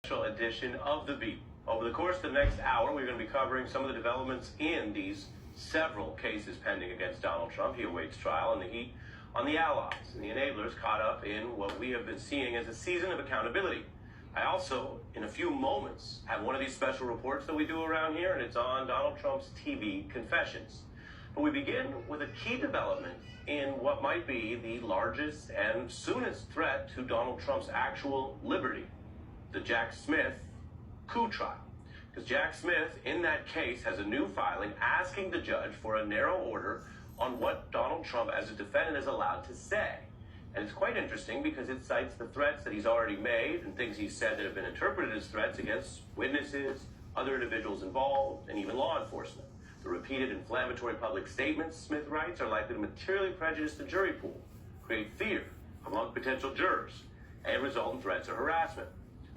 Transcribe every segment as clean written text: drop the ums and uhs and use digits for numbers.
special edition of The Beat. Over the course of the next hour, we're going to be covering some of the developments in these several cases pending against Donald Trump. He awaits trial, and the heat on the allies and the enablers caught up in what we have been seeing as a season of accountability. I also, in a few moments, have one of these special reports that we do around here, and it's on Donald Trump's TV confessions. But we begin with a key development in what might be the largest and soonest threat to Donald Trump's actual liberty, the Jack Smith coup trial. Because Jack Smith, in that case, has a new filing asking the judge for a narrow order on what Donald Trump, as a defendant, is allowed to say. And it's quite interesting because it cites the threats that he's already made and things he's said that have been interpreted as threats against witnesses, other individuals involved, and even law enforcement. The repeated inflammatory public statements, Smith writes, are likely to materially prejudice the jury pool, create fear among potential jurors, and result in threats or harassment.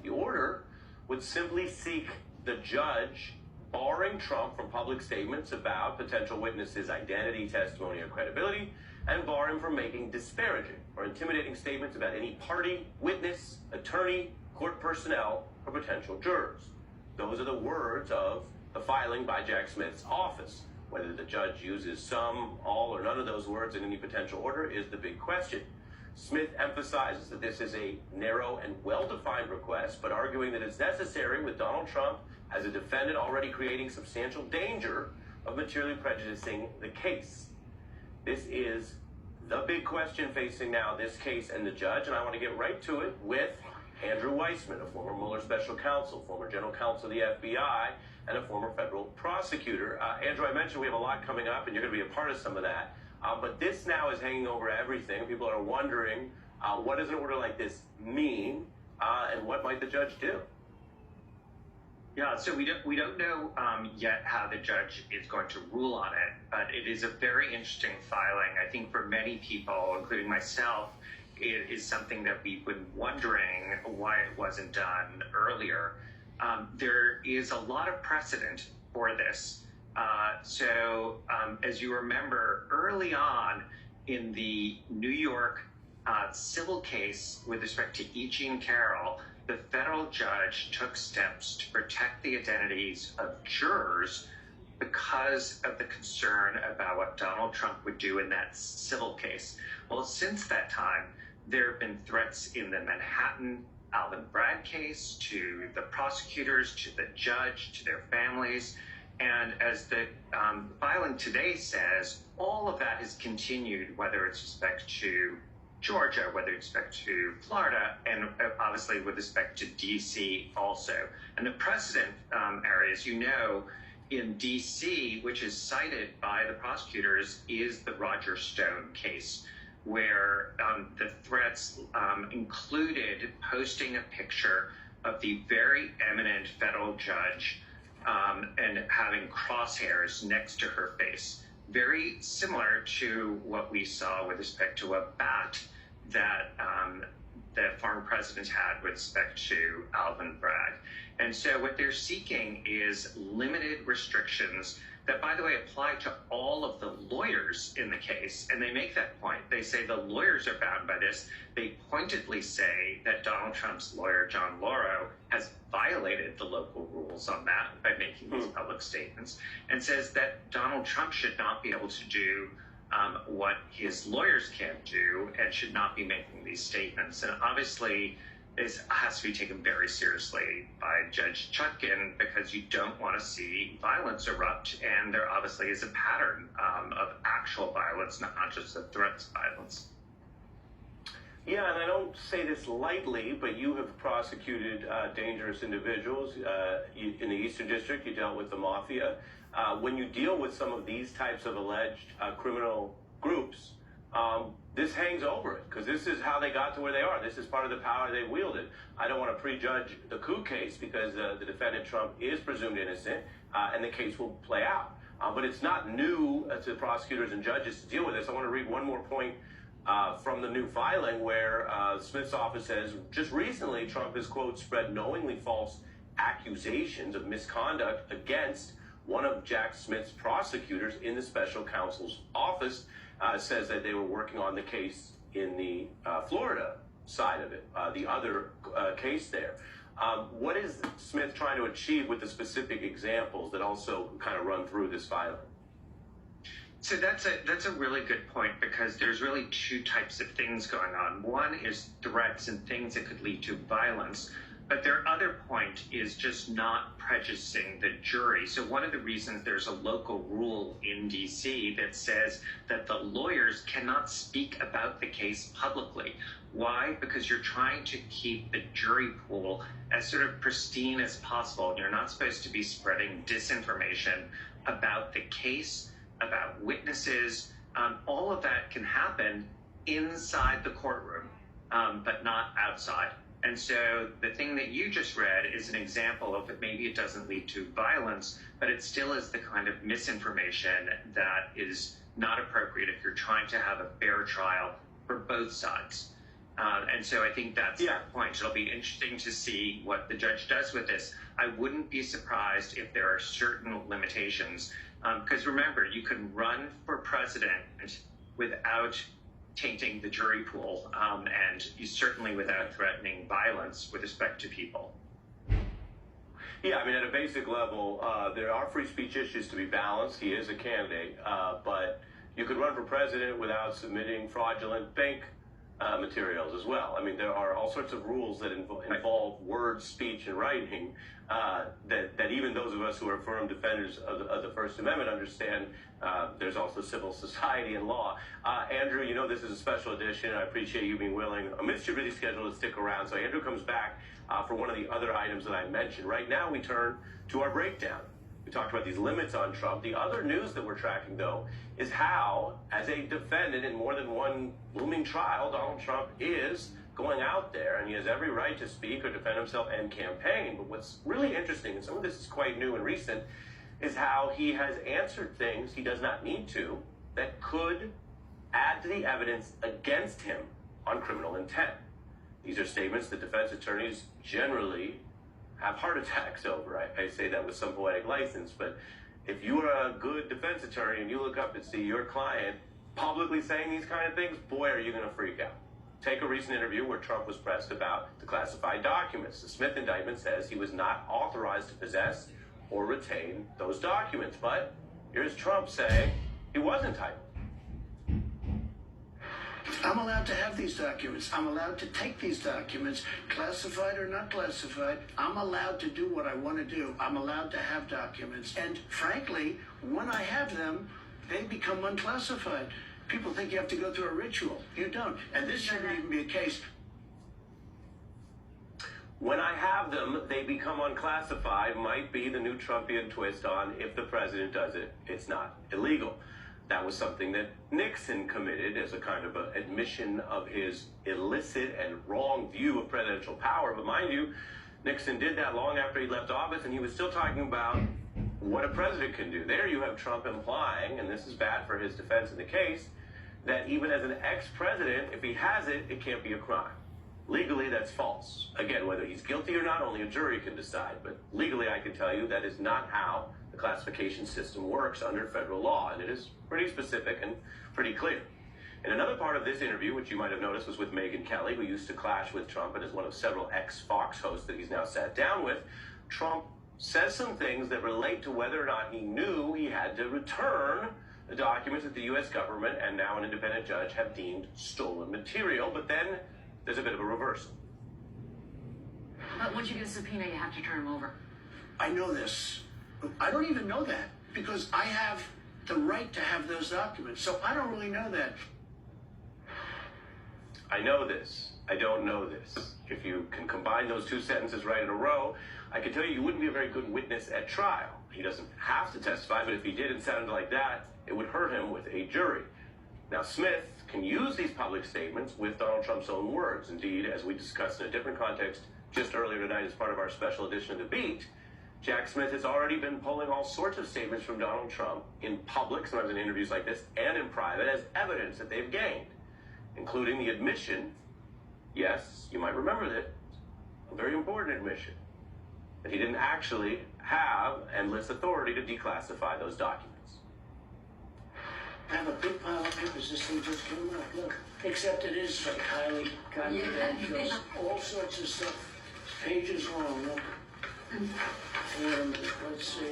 The order would simply seek the judge barring Trump from public statements about potential witnesses' identity, testimony, or credibility, and bar him from making disparaging or intimidating statements about any party, witness, attorney, court personnel, or potential jurors. Those are the words of the filing by Jack Smith's office. Whether the judge uses some, all, or none of those words in any potential order is the big question. Smith emphasizes that this is a narrow and well-defined request, but arguing that it's necessary with Donald Trump as a defendant already creating substantial danger of materially prejudicing the case. This is the big question facing now this case and the judge, and I want to get right to it with Andrew Weissman, a former Mueller special counsel, former general counsel of the FBI, and a former federal prosecutor. Andrew, I mentioned we have a lot coming up, and you're going to be a part of some of that. But this now is hanging over everything. People are wondering, what does an order like this mean, and what might the judge do? Yeah, so we don't know yet how the judge is going to rule on it, but it is a very interesting filing. I think for many people, including myself, it is something that we've been wondering why it wasn't done earlier. There is a lot of precedent for this. As you remember, early on in the New York civil case with respect to E. Jean Carroll, the federal judge took steps to protect the identities of jurors because of the concern about what Donald Trump would do in that civil case. Well, since that time, there have been threats in the Manhattan Alvin Bragg case to the prosecutors, to the judge, to their families. And as the filing today says, all of that has continued, whether it's respect to Georgia, whether it's respect to Florida, and obviously with respect to D.C. also. And the precedent areas, you know, in D.C., which is cited by the prosecutors, is the Roger Stone case, where the threats included posting a picture of the very eminent federal judge and having crosshairs next to her face. Very similar to what we saw with respect to a bat that the former president had with respect to Alvin Bragg. And so what they're seeking is limited restrictions that, by the way, apply to all of the lawyers in the case. And they make that point. They say the lawyers are bound by this. They pointedly say that Donald Trump's lawyer, John Lauro, has violated the local rules on that by making these public statements, and says that Donald Trump should not be able to do what his lawyers can't do and should not be making these statements. And obviously, this has to be taken very seriously by Judge Chutkan because you don't want to see violence erupt. And there obviously is a pattern of actual violence, not just the threats of violence. Yeah, and I don't say this lightly, but you have prosecuted dangerous individuals. In the Eastern District, you dealt with the mafia. When you deal with some of these types of alleged criminal groups, this hangs over it, because this is how they got to where they are. This is part of the power they wielded. I don't want to prejudge the coup case because the defendant, Trump, is presumed innocent, and the case will play out. But it's not new to prosecutors and judges to deal with this. I want to read one more point from the new filing where Smith's office says, just recently, Trump has, quote, spread knowingly false accusations of misconduct against one of Jack Smith's prosecutors in the special counsel's office. Says that they were working on the case in the Florida side of it, the other case there. What is Smith trying to achieve with the specific examples that also kind of run through this filing? So that's a really good point, because there's really two types of things going on. One is threats and things that could lead to violence, but their other point is just not prejudicing the jury. So one of the reasons there's a local rule in DC that says that the lawyers cannot speak about the case publicly. Why? Because you're trying to keep the jury pool as sort of pristine as possible. You're not supposed to be spreading disinformation about the case, about witnesses. All of that can happen inside the courtroom, but not outside. And so the thing that you just read is an example of it. Maybe it doesn't lead to violence, but it still is the kind of misinformation that is not appropriate if you're trying to have a fair trial for both sides. And so I think that's the point. It'll be interesting to see what the judge does with this. I wouldn't be surprised if there are certain limitations. Because remember, you can run for president without tainting the jury pool, and you certainly without threatening violence with respect to people. Yeah, I mean, at a basic level, there are free speech issues to be balanced. He is a candidate, but you could run for president without submitting fraudulent bank materials as well. I mean, there are all sorts of rules that involve words, speech, and writing that even those of us who are firm defenders of the First Amendment understand. There's also civil society and law. Andrew, you know this is a special edition. I appreciate you being willing, amidst your busy schedule, to stick around. So Andrew comes back for one of the other items that I mentioned. Right now, we turn to our breakdown. We talked about these limits on Trump. The other news that we're tracking, though, is how, as a defendant in more than one looming trial, Donald Trump is going out there, and he has every right to speak or defend himself and campaign. But what's really interesting, and some of this is quite new and recent, is how he has answered things he does not need to that could add to the evidence against him on criminal intent. These are statements that defense attorneys generally have heart attacks over. I say that with some poetic license, but if you are a good defense attorney and you look up and see your client publicly saying these kind of things, boy, are you going to freak out. Take a recent interview where Trump was pressed about the classified documents. The Smith indictment says he was not authorized to possess or retain those documents, but here's Trump saying he was entitled. I'm allowed to have these documents. I'm allowed to take these documents, classified or not classified. I'm allowed to do what I want to do. I'm allowed to have documents. And frankly, when I have them, they become unclassified. People think you have to go through a ritual. You don't. And this shouldn't even be a case. When I have them, they become unclassified might be the new Trumpian twist on if the president does it, it's not illegal. That was something that Nixon committed as a kind of an admission of his illicit and wrong view of presidential power. But mind you, Nixon did that long after he left office, and he was still talking about what a president can do. There you have Trump implying, and this is bad for his defense in the case, that even as an ex-president, if he has it, it can't be a crime. Legally, that's false. Again, whether he's guilty or not, only a jury can decide. But legally, I can tell you that is not how the classification system works under federal law. And it is pretty specific and pretty clear. And another part of this interview, which you might have noticed, was with Megyn Kelly, who used to clash with Trump and is one of several ex-Fox hosts that he's now sat down with. Trump says some things that relate to whether or not he knew he had to return the documents that the U.S. government and now an independent judge have deemed stolen material. But then there's a bit of a reversal. But once you get a subpoena, you have to turn them over. I know this. I don't even know that because I have the right to have those documents. So I don't really know that. I know this. I don't know this. If you can combine those two sentences right in a row, I can tell you you wouldn't be a very good witness at trial. He doesn't have to testify, but if he did and sounded like that, it would hurt him with a jury. Now, Smith can use these public statements with Donald Trump's own words. Indeed, as we discussed in a different context just earlier tonight as part of our special edition of The Beat, Jack Smith has already been pulling all sorts of statements from Donald Trump in public, sometimes in interviews like this, and in private as evidence that they've gained, including the admission, yes, you might remember that, a very important admission, that he didn't actually have endless authority to declassify those documents. I have a big pile of papers. This thing just came out. Look, except it is like highly confidential. All sorts of stuff. pages long. Look. Wait a minute, let's see.